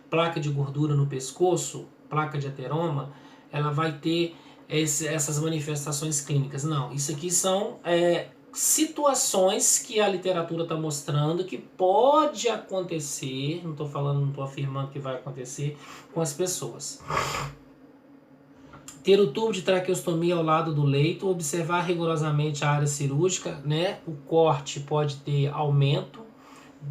placa de gordura no pescoço, placa de ateroma, ela vai ter essas manifestações clínicas. Não, isso aqui são situações que a literatura está mostrando que pode acontecer, não estou afirmando que vai acontecer com as pessoas. Ter o tubo de traqueostomia ao lado do leito, observar rigorosamente a área cirúrgica, né? O corte pode ter aumento,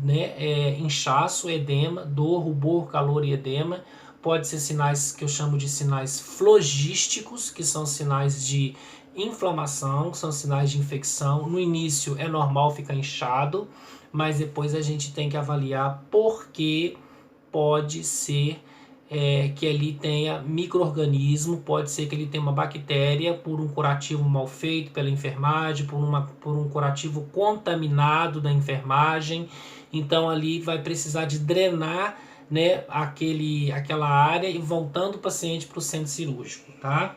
né? Inchaço, edema, dor, rubor, calor e edema. Pode ser sinais que eu chamo de sinais flogísticos, que são sinais de inflamação, que são sinais de infecção. No início é normal ficar inchado, mas depois a gente tem que avaliar porque pode ser que ali tenha micro-organismo, pode ser que ele tenha uma bactéria por um curativo mal feito pela enfermagem, por um curativo contaminado da enfermagem. Então ali vai precisar de drenar, né, aquela área e voltando o paciente para o centro cirúrgico, tá?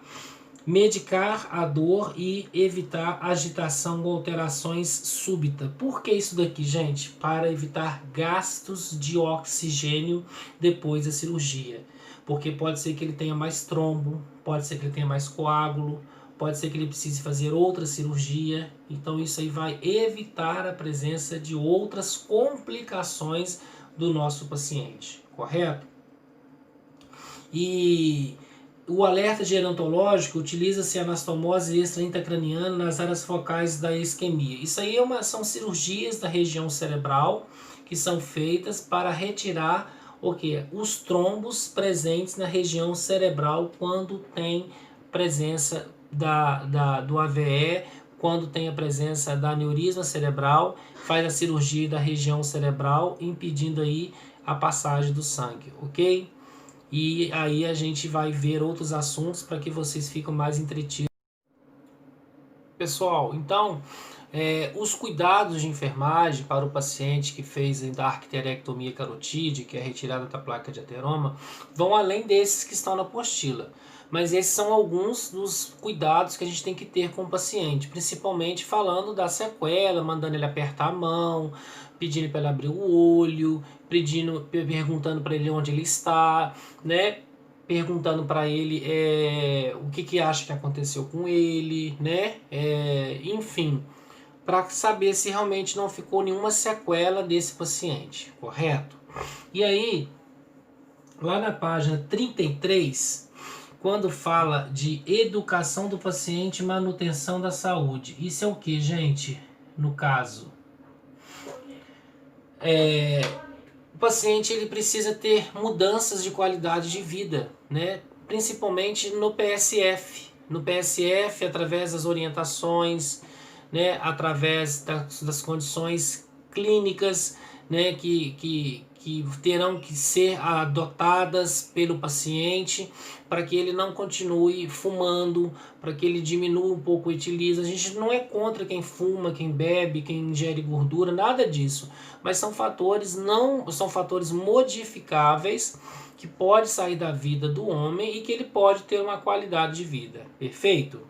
Medicar a dor e evitar agitação ou alterações súbitas. Por que isso daqui, gente? Para evitar gastos de oxigênio depois da cirurgia. Porque pode ser que ele tenha mais trombo, pode ser que ele tenha mais coágulo, pode ser que ele precise fazer outra cirurgia. Então isso aí vai evitar a presença de outras complicações do nosso paciente, correto? E o alerta gerontológico utiliza-se a anastomose extra-intracraniana nas áreas focais da isquemia. Isso aí são cirurgias da região cerebral que são feitas para retirar os trombos presentes na região cerebral quando tem presença do AVE, quando tem a presença da aneurisma cerebral, faz a cirurgia da região cerebral, impedindo aí a passagem do sangue, ok? E aí a gente vai ver outros assuntos para que vocês fiquem mais entretidos. Pessoal, então, os cuidados de enfermagem para o paciente que fez a arquiterectomia carotídea, que é a retirada da placa de ateroma, vão além desses que estão na apostila. Mas esses são alguns dos cuidados que a gente tem que ter com o paciente, principalmente falando da sequela, mandando ele apertar a mão, pedindo para ele abrir o olho, perguntando para ele onde ele está, né? Perguntando para ele o que acha que aconteceu com ele, né? Enfim, para saber se realmente não ficou nenhuma sequela desse paciente, correto? E aí, lá na página 33, quando fala de educação do paciente e manutenção da saúde, isso é o que, gente? No caso, o paciente ele precisa ter mudanças de qualidade de vida, né? Principalmente no PSF. No PSF, através das orientações, né? Através das condições clínicas, né? Que terão que ser adotadas pelo paciente para que ele não continue fumando, para que ele diminua um pouco o etilismo. A gente não é contra quem fuma, quem bebe, quem ingere gordura, nada disso. Mas são fatores modificáveis que pode sair da vida do homem e que ele pode ter uma qualidade de vida. Perfeito?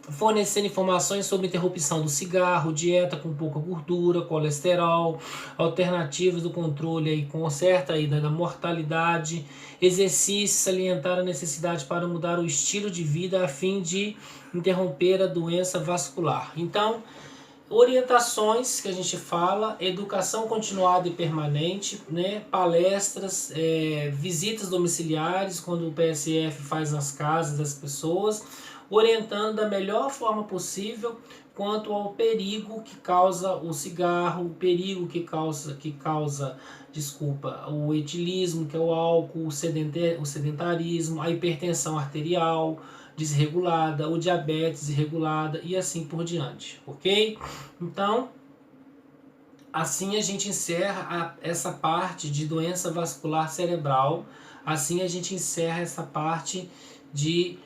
Fornecendo informações sobre interrupção do cigarro, dieta com pouca gordura, colesterol, alternativas do controle aí, com certa ida da mortalidade, exercício, salientar a necessidade para mudar o estilo de vida a fim de interromper a doença vascular. Então, orientações que a gente fala, educação continuada e permanente, né? Palestras, visitas domiciliares, quando o PSF faz nas casas das pessoas, orientando da melhor forma possível quanto ao perigo que causa o cigarro, o perigo que causa o etilismo, que é o álcool, o sedentarismo, a hipertensão arterial desregulada, o diabetes desregulada e assim por diante, ok? Então, assim a gente encerra essa parte de doença vascular cerebral, assim a gente encerra essa parte de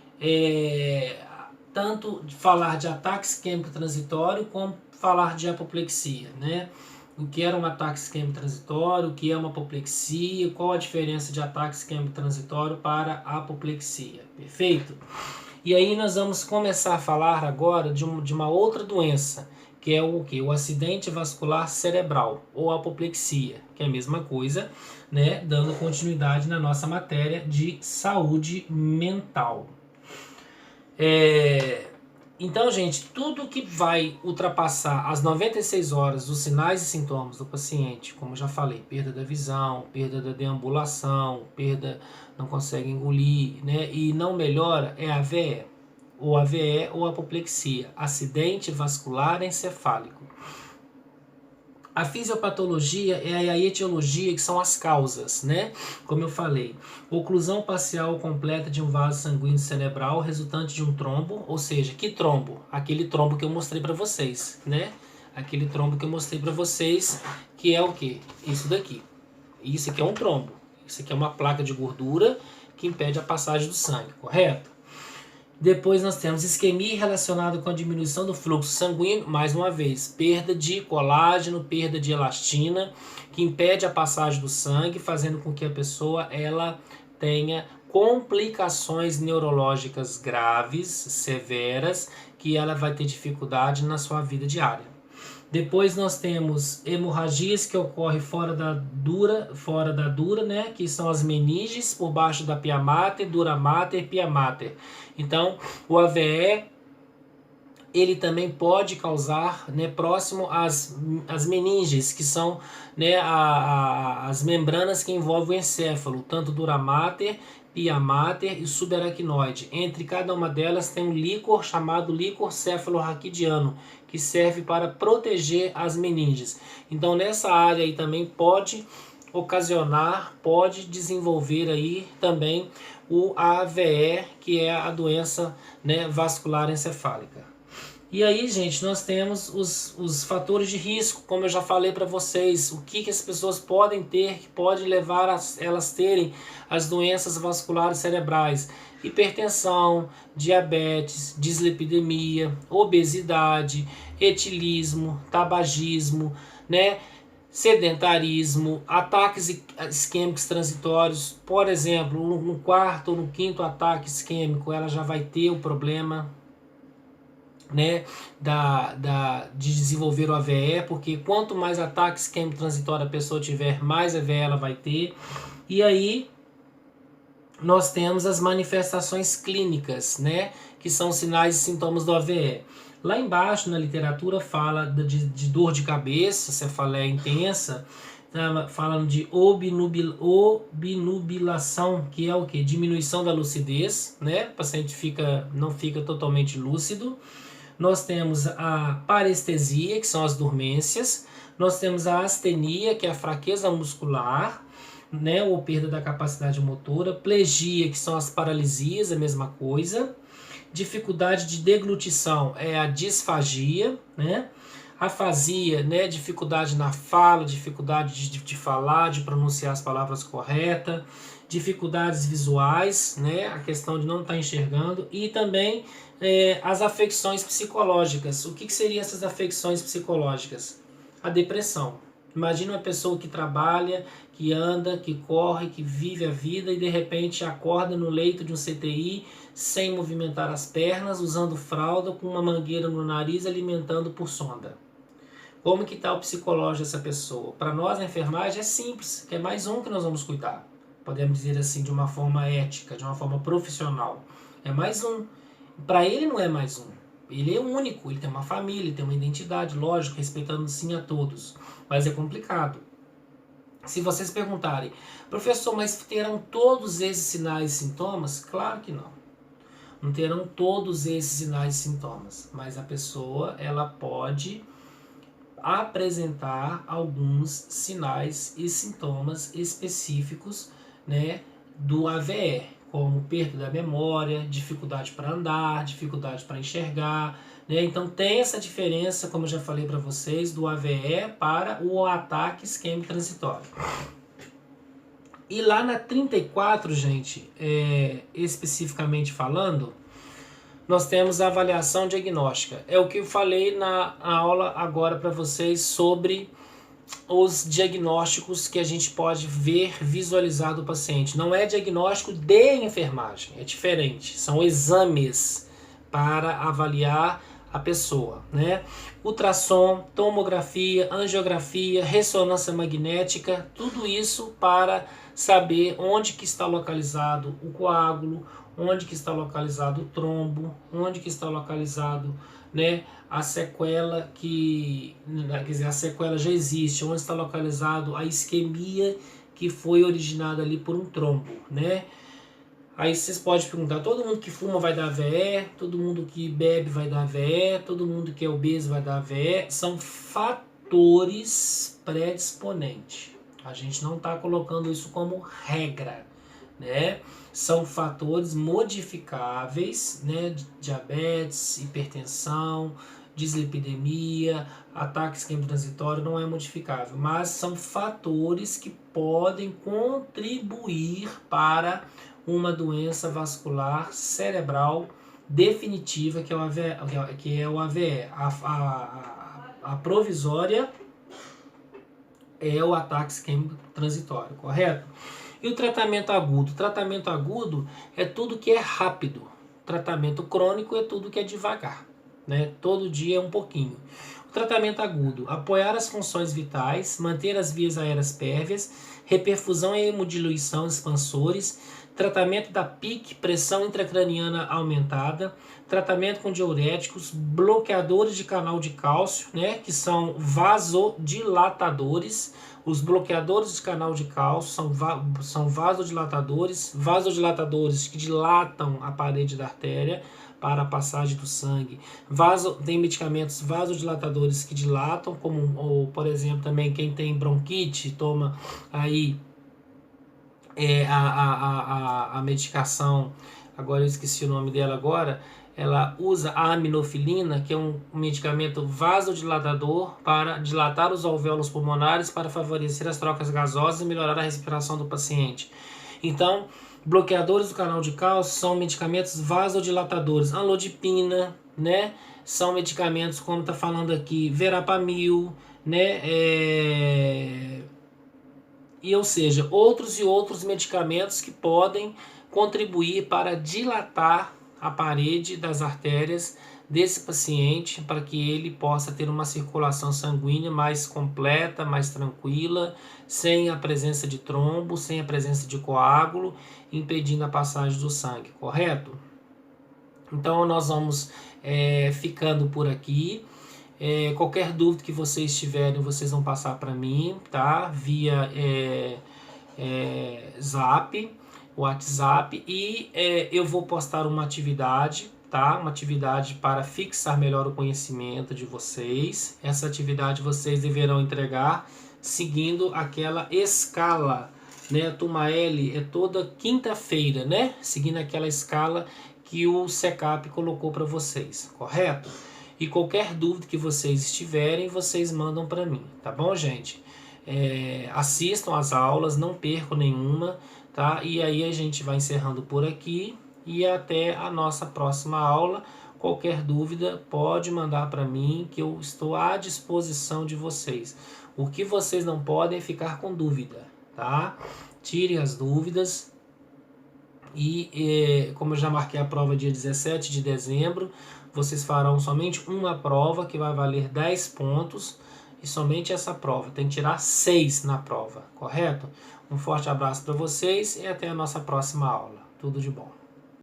tanto de falar de ataque isquêmico transitório como falar de apoplexia, né? O que era um ataque isquêmico transitório, o que é uma apoplexia, qual a diferença de ataque isquêmico transitório para a apoplexia, perfeito? E aí nós vamos começar a falar agora de uma outra doença, que é o que? O acidente vascular cerebral, ou apoplexia, que é a mesma coisa, né? Dando continuidade na nossa matéria de saúde mental. Então, gente, tudo que vai ultrapassar as 96 horas dos sinais e sintomas do paciente, como eu já falei, perda da visão, perda da deambulação, perda, não consegue engolir, né, e não melhora, é AVE, ou AVE ou apoplexia, acidente vascular encefálico. A fisiopatologia é a etiologia, que são as causas, né? Como eu falei, oclusão parcial completa de um vaso sanguíneo cerebral resultante de um trombo, ou seja, que trombo? Aquele trombo que eu mostrei para vocês, né? Aquele trombo que eu mostrei para vocês, que é o quê? Isso daqui. Isso aqui é um trombo. Isso aqui é uma placa de gordura que impede a passagem do sangue, correto? Depois nós temos isquemia relacionada com a diminuição do fluxo sanguíneo, mais uma vez, perda de colágeno, perda de elastina, que impede a passagem do sangue, fazendo com que a pessoa ela tenha complicações neurológicas graves, severas, que ela vai ter dificuldade na sua vida diária. Depois nós temos hemorragias que ocorrem fora da dura, né, que são as meninges por baixo da pia mater, dura mater, pia mater. Então, o AVE ele também pode causar, né, próximo às meninges, que são, né, as membranas que envolvem o encéfalo, tanto dura mater, pia mater e subaracnoide. Entre cada uma delas tem um líquor chamado líquor cefalorraquidiano, que serve para proteger as meninges. Então, nessa área aí também pode ocasionar, pode desenvolver aí também o AVE, que é a doença, né, vascular encefálica. E aí, gente, nós temos os fatores de risco, como eu já falei para vocês, o que as pessoas podem ter, que pode levar a elas terem as doenças vasculares cerebrais: hipertensão, diabetes, dislipidemia, obesidade, etilismo, tabagismo, né? Sedentarismo, ataques isquêmicos transitórios. Por exemplo, no quarto ou no quinto ataque isquêmico, ela já vai ter o problema, né, de desenvolver o AVE, porque quanto mais ataque isquêmico transitório a pessoa tiver, mais AVE ela vai ter. E aí nós temos as manifestações clínicas, né, que são sinais e sintomas do AVE. Lá embaixo na literatura fala de dor de cabeça, cefaleia intensa, falando de obnubilação, que é o que? Diminuição da lucidez, né? O paciente não fica totalmente lúcido. Nós temos a parestesia, que são as dormências. Nós temos a astenia, que é a fraqueza muscular, né, ou perda da capacidade motora. Plegia, que são as paralisias, a mesma coisa. Dificuldade de deglutição é a disfagia, né? Afasia, né, dificuldade na fala, dificuldade de falar, de pronunciar as palavras corretas. Dificuldades visuais, né, a questão de não estar enxergando. E também as afecções psicológicas. O que seriam essas afecções psicológicas? A depressão. Imagina uma pessoa que trabalha, que anda, que corre, que vive a vida e de repente acorda no leito de um CTI sem movimentar as pernas, usando fralda, com uma mangueira no nariz, alimentando por sonda. Como que está o psicológico dessa pessoa? Para nós, na enfermagem, é simples, que é mais um que nós vamos cuidar. Podemos dizer assim, de uma forma ética, de uma forma profissional. É mais um. Para ele não é mais um. Ele é único, ele tem uma família, ele tem uma identidade, lógico, respeitando sim a todos. Mas é complicado. Se vocês perguntarem, professor, mas terão todos esses sinais e sintomas? Claro que não. Não terão todos esses sinais e sintomas. Mas a pessoa, ela pode apresentar alguns sinais e sintomas específicos, né, do AVE, como perda da memória, dificuldade para andar, dificuldade para enxergar, né? Então tem essa diferença, como eu já falei para vocês, do AVE para o ataque isquêmico transitório. E lá na 34, gente, especificamente falando, nós temos a avaliação diagnóstica. É o que eu falei na aula agora para vocês sobre os diagnósticos que a gente pode ver, visualizar do paciente. Não é diagnóstico de enfermagem, é diferente. São exames para avaliar a pessoa, né? Ultrassom, tomografia, angiografia, ressonância magnética, tudo isso para saber onde que está localizado o coágulo, onde que está localizado o trombo, onde que está localizado, né, a sequela quer dizer, a sequela já existe, onde está localizado a isquemia que foi originada ali por um trombo, né? Aí vocês podem perguntar, todo mundo que fuma vai dar AVE, todo mundo que bebe vai dar AVE, todo mundo que é obeso vai dar AVE, são fatores predisponentes. A gente não está colocando isso como regra, né? São fatores modificáveis, né? Diabetes, hipertensão, dislipidemia, ataque isquêmico transitório não é modificável, mas são fatores que podem contribuir para uma doença vascular cerebral definitiva, que é o AVE. A provisória é o ataque isquêmico transitório, correto? E o tratamento agudo? O tratamento agudo é tudo que é rápido. O tratamento crônico é tudo que é devagar, né? Todo dia é um pouquinho. O tratamento agudo: apoiar as funções vitais, manter as vias aéreas pérvias, reperfusão e hemodiluição expansores, tratamento da PIC, pressão intracraniana aumentada, tratamento com diuréticos, bloqueadores de canal de cálcio, né, que são vasodilatadores. Os bloqueadores de canal de cálcio são vasodilatadores que dilatam a parede da artéria para a passagem do sangue. Tem medicamentos vasodilatadores que dilatam, como, ou, por exemplo, também quem tem bronquite toma aí a medicação, agora eu esqueci o nome dela agora, ela usa a aminofilina, que é um medicamento vasodilatador para dilatar os alvéolos pulmonares para favorecer as trocas gasosas e melhorar a respiração do paciente. Então, bloqueadores do canal de cálcio são medicamentos vasodilatadores. Amlodipina, né? São medicamentos, como está falando aqui, verapamil, né? Ou seja, outros e outros medicamentos que podem contribuir para dilatar a parede das artérias desse paciente, para que ele possa ter uma circulação sanguínea mais completa, mais tranquila, sem a presença de trombo, sem a presença de coágulo, impedindo a passagem do sangue, correto? Então nós vamos ficando por aqui. Qualquer dúvida que vocês tiverem, vocês vão passar para mim, tá? Via Zap, WhatsApp, e eu vou postar uma atividade, tá? Uma atividade para fixar melhor o conhecimento de vocês. Essa atividade vocês deverão entregar seguindo aquela escala, né? A turma L é toda quinta-feira, né? Seguindo aquela escala que o SECAP colocou para vocês, correto? E qualquer dúvida que vocês tiverem, vocês mandam para mim, tá bom, gente? Assistam às aulas, não percam nenhuma, tá? E aí a gente vai encerrando por aqui e até a nossa próxima aula. Qualquer dúvida pode mandar para mim, que eu estou à disposição de vocês. O que vocês não podem é ficar com dúvida, tá? Tirem as dúvidas. E como eu já marquei a prova dia 17 de dezembro, vocês farão somente uma prova que vai valer 10 pontos. E somente essa prova, tem que tirar 6 na prova, correto? Um forte abraço para vocês e até a nossa próxima aula. Tudo de bom.